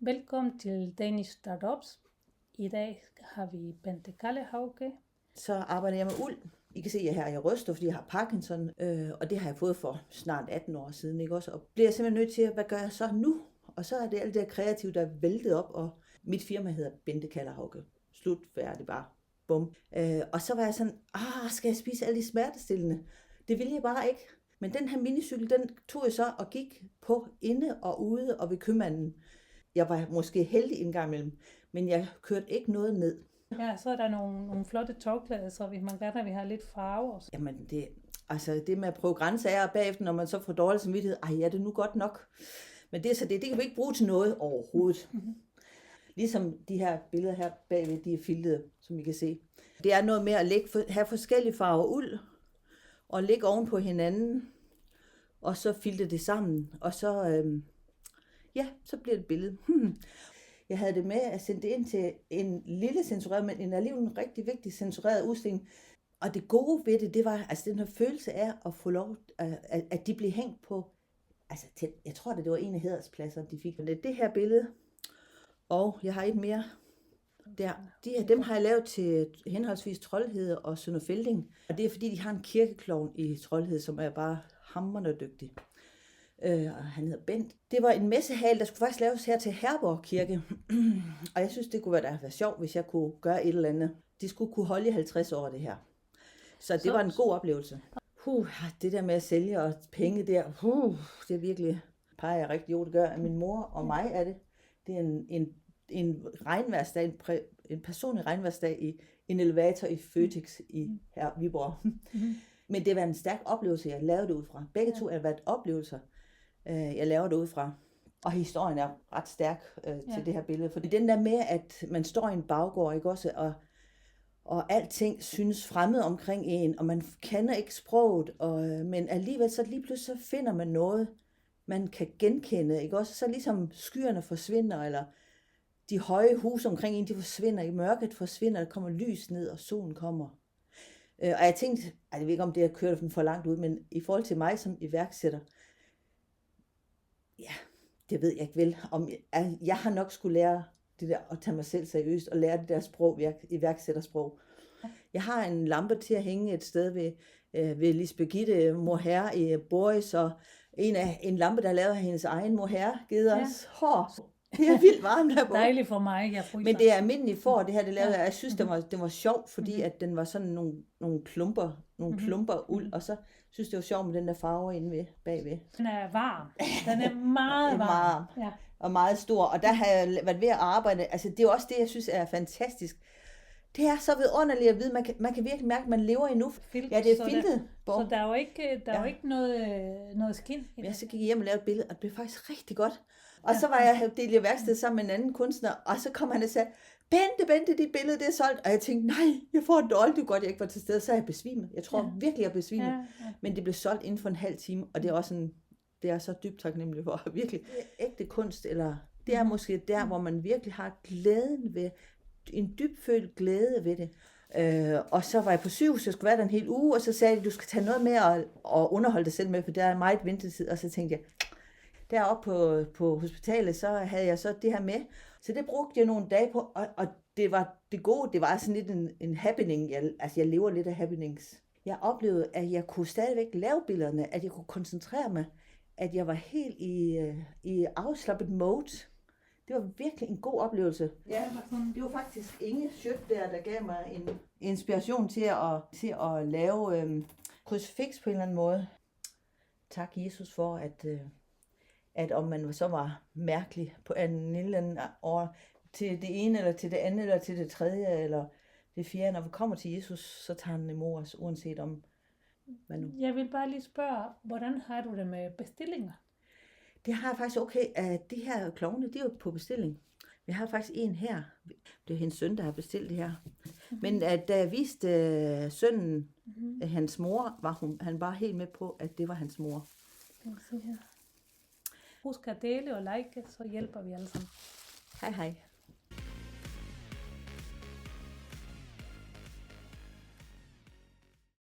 Velkommen til Danish Startups. I dag har vi Bente Kallehauge. Så arbejder jeg med uld. I kan se, at jeg her i Røster, fordi jeg har Parkinson, og det har jeg fået for snart 18 år siden, ikke også? Og bliver jeg simpelthen nødt til at, hvad gør jeg så nu? Og så er det alt det der kreative, der er væltet op, og mit firma hedder Bente Kallehauge. Slut, færdig, bare. Bum. Og så var jeg sådan, skal jeg spise alle de smertestillende? Det ville jeg bare ikke. Men den her minicykel, den tog jeg så og gik på inde og ude og ved købmanden. Jeg var måske heldig en gang imellem, men jeg kørte ikke noget ned. Ja, så er der nogle flotte tørklæder, så hvis man gerne vil have lidt farve også. Jamen, det med at prøve grænser er bagefter, når man så får dårlig samvittighed, er det nu godt nok? Men det kan vi ikke bruge til noget overhovedet. Mm-hmm. Ligesom de her billeder her bagved, de er filtede, som I kan se. Det er noget med at have forskellige farver uld, og lægge oven på hinanden, og så filte det sammen, og så, så bliver det et billede. Jeg havde det med at sende det ind til en lille censureret, men en alligevel en rigtig vigtig censureret udstilling. Og det gode ved det var, altså den her følelse af at få lov, at de blev hængt på, altså jeg tror det var en af hæderspladserne, de fik. Det her billede, og jeg har et mere der. Dem har jeg lavet til henholdsvis Troldhede og Sønder Felding. Og det er fordi, de har en kirkeklovn i Troldhede, som er bare hamrende dygtig. Og han hedder Bent. Det var en messehal, der skulle faktisk laves her til Herborg Kirke. Og jeg synes, det kunne være sjovt, hvis jeg kunne gøre et eller andet. De skulle kunne holde i 50 år, det her. Så det var en god oplevelse. Det der med at sælge og penge der, det er virkelig, peger jeg rigtig, jo det gør. Min mor og mig er det. Det er en regnværsdag, en personlig regnværsdag i en elevator i Føtex i her Viborg. Men det var en stærk oplevelse, jeg lavede det ud fra. Begge to har været oplevelser, jeg laver det ud fra. Og historien er ret stærk til det her billede. Fordi den der med, at man står i en baggård, ikke også, og alting synes fremmed omkring en, og man kender ikke sproget, men alligevel så lige pludselig så finder man noget, man kan genkende, ikke også? Så ligesom skyerne forsvinder, eller de høje huse omkring en, de forsvinder, i mørket forsvinder, der kommer lys ned, og solen kommer. Og jeg tænkte, jeg ved ikke om det er kørt den for langt ud, men i forhold til mig som iværksætter, det ved jeg ikke vel. Jeg har nok skulle lære det der at tage mig selv seriøst, og lære det der sprog, iværksættersprog. Jeg har en lampe til at hænge et sted ved Lisbeth Gitte Moherre i Boris, og en lampe, der lavede hendes egen Moherre, givet os hår. Det er vildt varmt der på. Dejligt for mig, jeg fryser. Men det er almindeligt for det her, det lavede jeg. Jeg synes, det var sjovt, fordi at den var sådan nogle klumper uld, og så synes det var sjovt med den der farve inde ved, bagved. Den er varm. Den er meget varm. Ja. Og meget stor. Og der har jeg været ved at arbejde. Altså det er også det, jeg synes er fantastisk. Det er så vidunderligt at vide, man kan virkelig mærke, at man lever endnu. Ja, det er filtet. Så der er jo ikke noget skin. Jeg så gik hjem og lavede et billede, og det blev faktisk rigtig godt. Og så var jeg delt i værksted sammen med en anden kunstner, og så kom han og sagde, Bente, dit billede, det er solgt. Og jeg tænkte, nej, jeg får det dårligt, det er godt, jeg ikke var til stede. Så er jeg besvimet. Jeg tror virkelig, jeg er besvimet. Ja. Men det blev solgt inden for en halv time, og det er også det er så dybt taknemmelig for. Virkelig ægte kunst, eller det er måske der, hvor man virkelig har glæden ved, en dybfølt glæde ved det. Og så var jeg på sygehus, jeg skulle være der en hel uge, og så sagde de, du skal tage noget med og underholde dig selv med, for der er meget ventetid. Og så tænkte jeg, deroppe på hospitalet, så havde jeg så det her med. Så det brugte jeg nogle dage på, og det var det gode, det var sådan lidt en happening. Jeg lever lidt af happenings. Jeg oplevede, at jeg kunne stadigvæk lave billederne, at jeg kunne koncentrere mig, at jeg var helt i afslappet mode. Det var virkelig en god oplevelse. Ja, det var faktisk Inge Schødt der gav mig en inspiration til at lave krucifiks på en eller anden måde. Tak Jesus for, at om man så var mærkelig på en eller anden år, til det ene, eller til det andet, eller til det tredje, eller det fjerde. Når vi kommer til Jesus, så tager han imod os, uanset om hvad nu. Jeg vil bare lige spørge, hvordan har du det med bestillinger? Det har jeg faktisk okay. De her klovne, de er jo på bestilling. Vi har faktisk en her. Det er hendes søn, der har bestilt det her. Men da jeg viste sønnen, hans mor, han var helt med på, at det var hans mor. Husk at dele og like, så hjælper vi alle sammen. Hej hej.